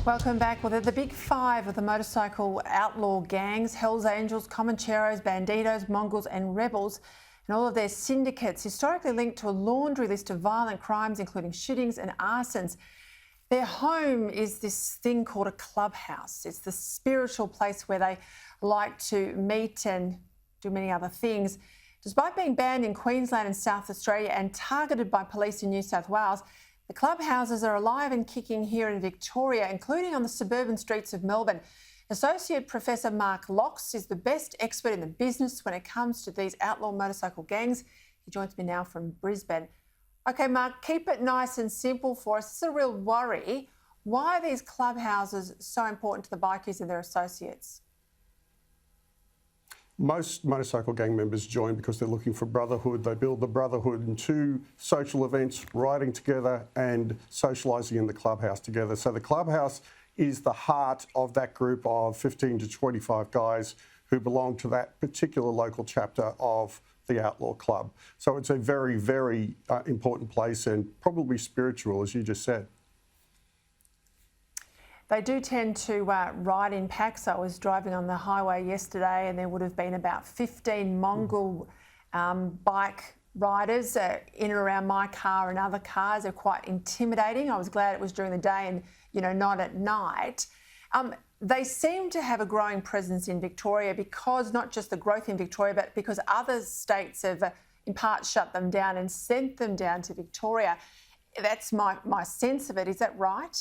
Welcome back. Well, they're the big five of the motorcycle outlaw gangs: Hells Angels, Comancheros, Bandidos, Mongols and Rebels, and all of their syndicates historically linked to a laundry list of violent crimes, including shootings and arsons. Their home is this thing called a clubhouse. It's the spiritual place where they like to meet and do many other things. Despite being banned in Queensland and South Australia and targeted by police in New South Wales, the clubhouses are alive and kicking here in Victoria, including on the suburban streets of Melbourne. Associate Professor Mark Lauchs is the best expert in the business when it comes to these outlaw motorcycle gangs. He joins me now from Brisbane. OK, Mark, keep it nice and simple for us. It's a real worry. Why are these clubhouses so important to the bikies and their associates? Most motorcycle gang members join because they're looking for brotherhood. They build the brotherhood into social events, riding together and socialising in the clubhouse together. So the clubhouse is the heart of that group of 15 to 25 guys who belong to that particular local chapter of the Outlaw Club. So it's a very, very important place and probably spiritual, as you just said. They do tend to ride in packs. I was driving on the highway yesterday and there would have been about 15 Mongol bike riders in and around my car and other cars. They're quite intimidating. I was glad it was during the day and, not at night. They seem to have a growing presence in Victoria because not just the growth in Victoria, but because other states have in part shut them down and sent them down to Victoria. That's my sense of it. Is that right?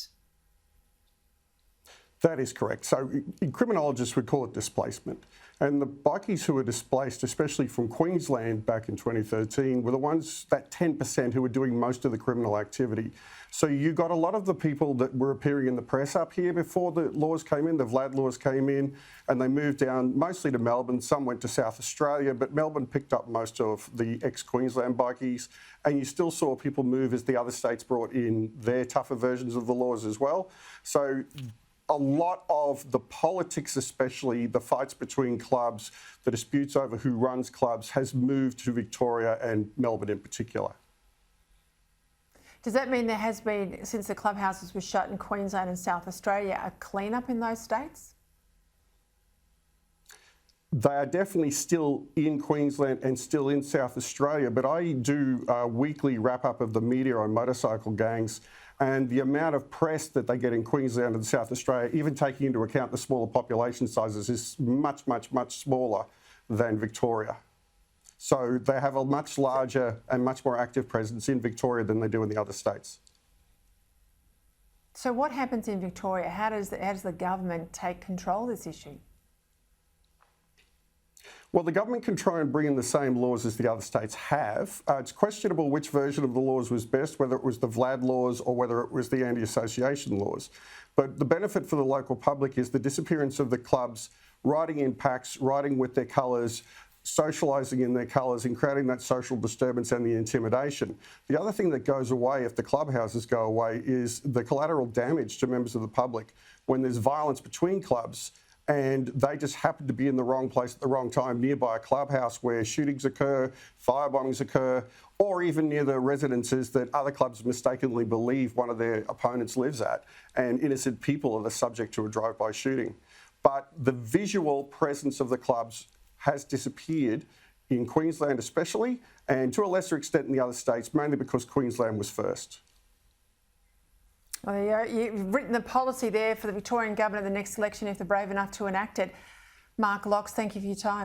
That is correct. So criminologists would call it displacement. And the bikies who were displaced, especially from Queensland back in 2013, were the ones, that 10% who were doing most of the criminal activity. So you got a lot of the people that were appearing in the press up here before the laws came in, the VLAD laws came in, and they moved down mostly to Melbourne. Some went to South Australia, but Melbourne picked up most of the ex-Queensland bikies. And you still saw people move as the other states brought in their tougher versions of the laws as well. So a lot of the politics, especially the fights between clubs, the disputes over who runs clubs, has moved to Victoria and Melbourne in particular. Does that mean there has been, since the clubhouses were shut in Queensland and South Australia, a clean-up in those states? They are definitely still in Queensland and still in South Australia, but I do a weekly wrap-up of the media on motorcycle gangs, and the amount of press that they get in Queensland and South Australia, even taking into account the smaller population sizes, is much, much, much smaller than Victoria. So they have a much larger and much more active presence in Victoria than they do in the other states. So what happens in Victoria? How does the government take control of this issue? Well, the government can try and bring in the same laws as the other states have. It's questionable which version of the laws was best, whether it was the VLAD laws or whether it was the anti-association laws. But the benefit for the local public is the disappearance of the clubs, riding in packs, riding with their colours, socialising in their colours and creating that social disturbance and the intimidation. The other thing that goes away if the clubhouses go away is the collateral damage to members of the public when there's violence between clubs and they just happen to be in the wrong place at the wrong time nearby a clubhouse where shootings occur, fire bombings occur, or even near the residences that other clubs mistakenly believe one of their opponents lives at, and innocent people are the subject to a drive-by shooting. But the visual presence of the clubs has disappeared in Queensland especially, and to a lesser extent in the other states, mainly because Queensland was first. Well, you've written the policy there for the Victorian government at the next election if they're brave enough to enact it. Mark Lauchs, thank you for your time.